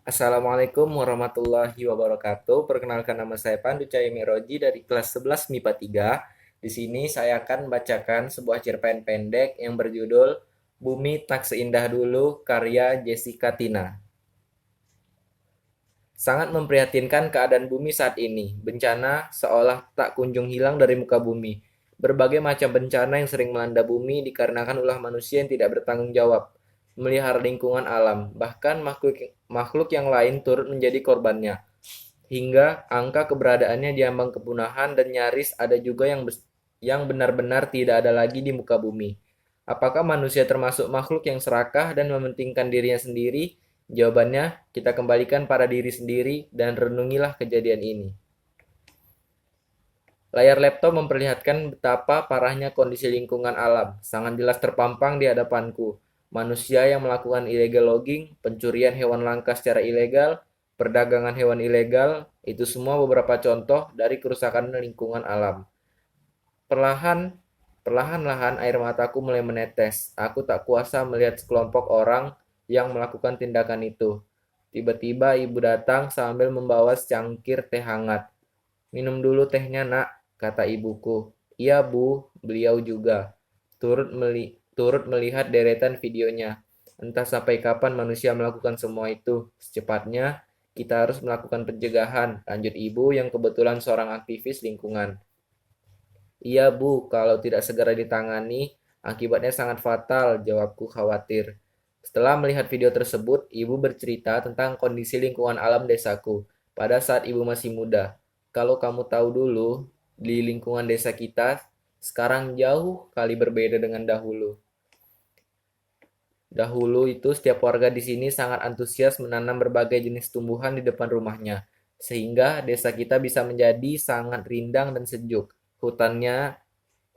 Assalamualaikum warahmatullahi wabarakatuh. Perkenalkan nama saya Pandu Cahaya Miroji dari kelas 11 MIPA 3. Di sini saya akan bacakan sebuah cerpen pendek yang berjudul Bumi Tak Seindah Dulu karya Jessica Tina. Sangat memprihatinkan keadaan bumi saat ini. Bencana seolah tak kunjung hilang dari muka bumi. Berbagai macam bencana yang sering melanda bumi dikarenakan ulah manusia yang tidak bertanggung jawab melihara lingkungan alam. Bahkan makhluk yang lain turut menjadi korbannya. Hingga angka keberadaannya diambang kepunahan dan nyaris ada juga yang benar-benar tidak ada lagi di muka bumi. Apakah manusia termasuk makhluk yang serakah dan mementingkan dirinya sendiri? Jawabannya, kita kembalikan pada diri sendiri dan renungilah kejadian ini. Layar laptop memperlihatkan betapa parahnya kondisi lingkungan alam. Sangat jelas terpampang di hadapanku. Manusia yang melakukan illegal logging, pencurian hewan langka secara ilegal, perdagangan hewan ilegal, itu semua beberapa contoh dari kerusakan lingkungan alam. Perlahan, perlahan-lahan air mataku mulai menetes. Aku tak kuasa melihat sekelompok orang yang melakukan tindakan itu. Tiba-tiba ibu datang sambil membawa secangkir teh hangat. Minum dulu tehnya, nak, kata ibuku. Iya, Bu, beliau juga. Turut melihat deretan videonya. Entah sampai kapan manusia melakukan semua itu. Secepatnya, kita harus melakukan pencegahan, lanjut ibu yang kebetulan seorang aktivis lingkungan. Iya, Bu, kalau tidak segera ditangani, akibatnya sangat fatal, jawabku khawatir. Setelah melihat video tersebut, ibu bercerita tentang kondisi lingkungan alam desaku pada saat ibu masih muda. Kalau kamu tahu dulu, di lingkungan desa kita sekarang jauh kali berbeda dengan dahulu. Dahulu itu setiap warga di sini sangat antusias menanam berbagai jenis tumbuhan di depan rumahnya, sehingga desa kita bisa menjadi sangat rindang dan sejuk.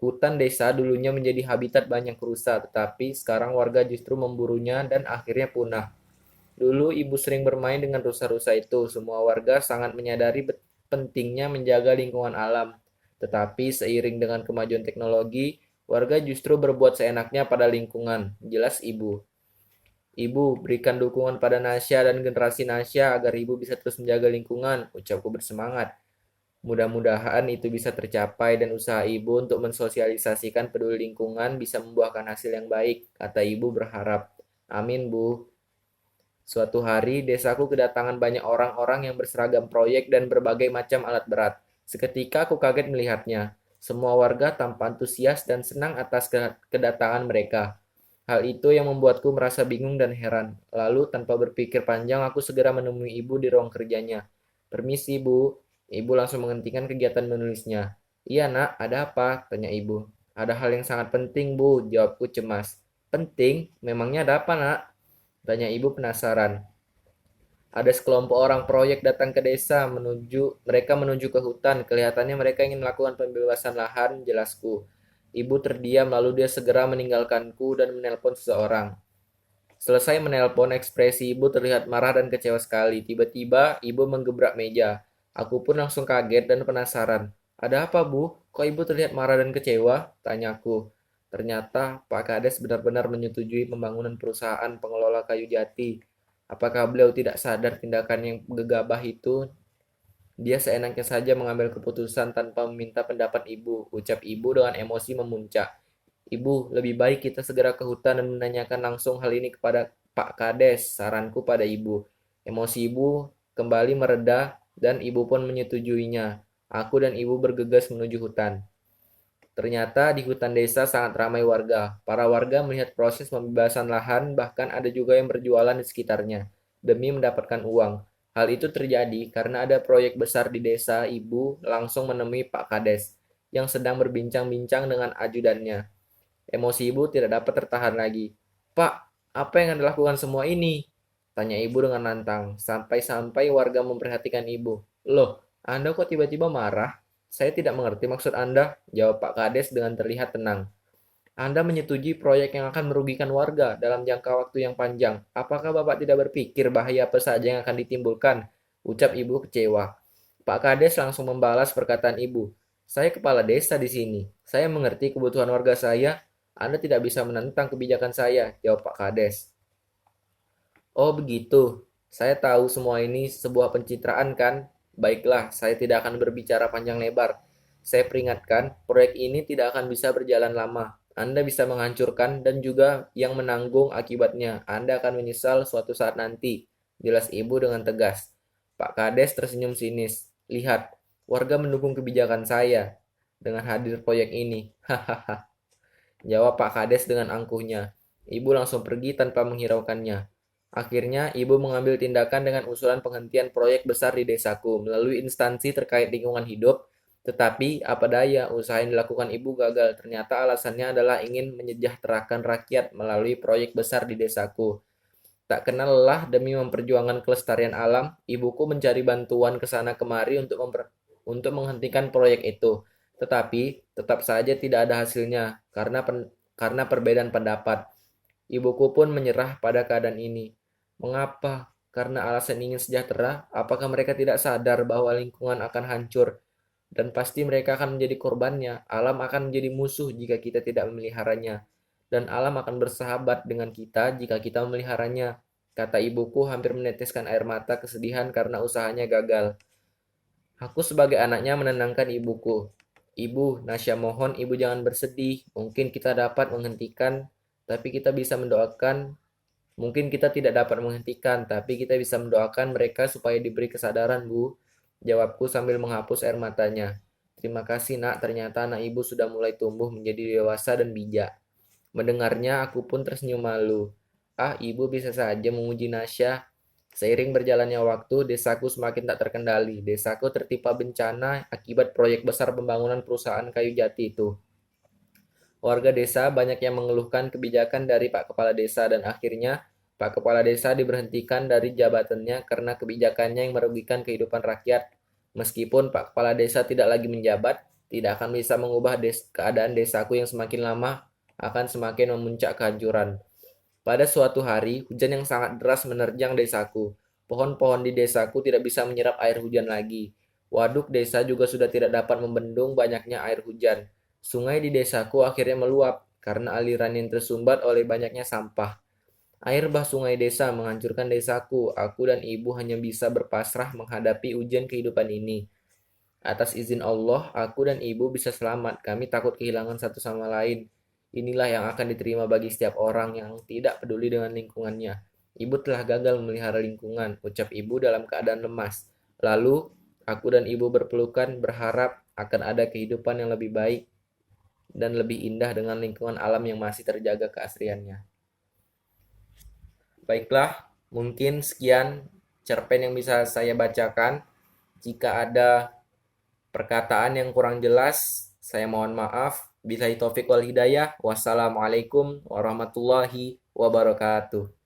Hutan desa dulunya menjadi habitat banyak rusa, tetapi sekarang warga justru memburunya dan akhirnya punah. Dulu ibu sering bermain dengan rusa-rusa itu. Semua warga sangat menyadari pentingnya menjaga lingkungan alam. Tetapi seiring dengan kemajuan teknologi, warga justru berbuat seenaknya pada lingkungan. Jelas ibu. Ibu, berikan dukungan pada Nasya dan generasi Nasya agar ibu bisa terus menjaga lingkungan, ucapku bersemangat. Mudah-mudahan itu bisa tercapai dan usaha ibu untuk mensosialisasikan peduli lingkungan bisa membuahkan hasil yang baik, kata ibu berharap. Amin, Bu. Suatu hari, desaku kedatangan banyak orang-orang yang berseragam proyek dan berbagai macam alat berat. Seketika aku kaget melihatnya. Semua warga tampak antusias dan senang atas kedatangan mereka. Hal itu yang membuatku merasa bingung dan heran. Lalu, tanpa berpikir panjang, aku segera menemui ibu di ruang kerjanya. Permisi, Bu. Ibu langsung menghentikan kegiatan menulisnya. Iya, nak, ada apa? Tanya ibu. Ada hal yang sangat penting, Bu, jawabku cemas. Penting? Memangnya ada apa, nak? Tanya ibu penasaran. Ada sekelompok orang proyek datang ke desa mereka menuju ke hutan. Kelihatannya mereka ingin melakukan pembebasan lahan, jelasku. Ibu terdiam lalu dia segera meninggalkanku dan menelpon seseorang. Selesai menelpon, ekspresi ibu terlihat marah dan kecewa sekali. Tiba-tiba ibu menggebrak meja. Aku pun langsung kaget dan penasaran. Ada apa, Bu? Kok ibu terlihat marah dan kecewa? Tanyaku. Ternyata Pak Kades benar-benar menyetujui pembangunan perusahaan pengelola kayu jati. Apakah beliau tidak sadar tindakan yang gegabah itu? Dia seenaknya saja mengambil keputusan tanpa meminta pendapat ibu, ucap ibu dengan emosi memuncak. Ibu, lebih baik kita segera ke hutan dan menanyakan langsung hal ini kepada Pak Kades, saranku pada ibu. Emosi ibu kembali mereda dan ibu pun menyetujuinya. Aku dan ibu bergegas menuju hutan. Ternyata di hutan desa sangat ramai warga. Para warga melihat proses pembebasan lahan, bahkan ada juga yang berjualan di sekitarnya demi mendapatkan uang. Hal itu terjadi karena ada proyek besar di desa. Ibu langsung menemui Pak Kades yang sedang berbincang-bincang dengan ajudannya. Emosi ibu tidak dapat tertahan lagi. Pak, apa yang Anda lakukan semua ini? Tanya ibu dengan lantang, sampai-sampai warga memperhatikan ibu. Loh, Anda kok tiba-tiba marah? Saya tidak mengerti maksud Anda, jawab Pak Kades dengan terlihat tenang. Anda menyetujui proyek yang akan merugikan warga dalam jangka waktu yang panjang. Apakah Bapak tidak berpikir bahaya apa saja yang akan ditimbulkan? Ucap ibu kecewa. Pak Kades langsung membalas perkataan ibu. Saya kepala desa di sini. Saya mengerti kebutuhan warga saya. Anda tidak bisa menentang kebijakan saya, jawab Pak Kades. Oh begitu. Saya tahu semua ini sebuah pencitraan kan? Baiklah, saya tidak akan berbicara panjang lebar. Saya peringatkan, proyek ini tidak akan bisa berjalan lama. Anda bisa menghancurkan dan juga yang menanggung akibatnya. Anda akan menyesal suatu saat nanti. Jelas ibu dengan tegas. Pak Kades tersenyum sinis. Lihat, warga mendukung kebijakan saya dengan hadir proyek ini. Hahaha, jawab Pak Kades dengan angkuhnya. Ibu langsung pergi tanpa menghiraukannya. Akhirnya, ibu mengambil tindakan dengan usulan penghentian proyek besar di desaku melalui instansi terkait lingkungan hidup. Tetapi, apa daya, usaha yang dilakukan ibu gagal. Ternyata alasannya adalah ingin menyejahterakan rakyat melalui proyek besar di desaku. Tak kenal lelah demi memperjuangkan kelestarian alam, ibuku mencari bantuan ke sana kemari untuk menghentikan proyek itu. Tetapi, tetap saja tidak ada hasilnya karena perbedaan pendapat. Ibuku pun menyerah pada keadaan ini. Mengapa? Karena alasan ingin sejahtera? Apakah mereka tidak sadar bahwa lingkungan akan hancur dan pasti mereka akan menjadi korbannya? Alam akan menjadi musuh jika kita tidak memeliharanya, dan alam akan bersahabat dengan kita jika kita memeliharanya. Kata ibuku hampir meneteskan air mata kesedihan karena usahanya gagal. Aku sebagai anaknya menenangkan ibuku. Ibu, Nasya mohon ibu jangan bersedih. Mungkin kita dapat menghentikan, tapi kita bisa mendoakan. Mungkin kita tidak dapat menghentikan, tapi kita bisa mendoakan mereka supaya diberi kesadaran, Bu. Jawabku sambil menghapus air matanya. Terima kasih, Nak. Ternyata anak ibu sudah mulai tumbuh menjadi dewasa dan bijak. Mendengarnya, aku pun tersenyum malu. Ah, ibu bisa saja memuji Nasya. Seiring berjalannya waktu, desaku semakin tak terkendali. Desaku tertimpa bencana akibat proyek besar pembangunan perusahaan kayu jati itu. Warga desa banyak yang mengeluhkan kebijakan dari Pak Kepala Desa dan akhirnya Pak Kepala Desa diberhentikan dari jabatannya karena kebijakannya yang merugikan kehidupan rakyat. Meskipun Pak Kepala Desa tidak lagi menjabat, tidak akan bisa mengubah keadaan desaku yang semakin lama akan semakin memuncak kehancuran. Pada suatu hari, hujan yang sangat deras menerjang desaku. Pohon-pohon di desaku tidak bisa menyerap air hujan lagi. Waduk desa juga sudah tidak dapat membendung banyaknya air hujan. Sungai di desaku akhirnya meluap karena aliran yang tersumbat oleh banyaknya sampah. Air bah sungai desa menghancurkan desaku. Aku dan ibu hanya bisa berpasrah menghadapi ujian kehidupan ini. Atas izin Allah, aku dan ibu bisa selamat. Kami takut kehilangan satu sama lain. Inilah yang akan diterima bagi setiap orang yang tidak peduli dengan lingkungannya. Ibu telah gagal memelihara lingkungan, ucap ibu dalam keadaan lemas. Lalu, aku dan ibu berpelukan berharap akan ada kehidupan yang lebih baik dan lebih indah dengan lingkungan alam yang masih terjaga keasriannya. Baiklah, mungkin sekian cerpen yang bisa saya bacakan. Jika ada perkataan yang kurang jelas, saya mohon maaf. Billahi taufik wal hidayah. Wassalamualaikum warahmatullahi wabarakatuh.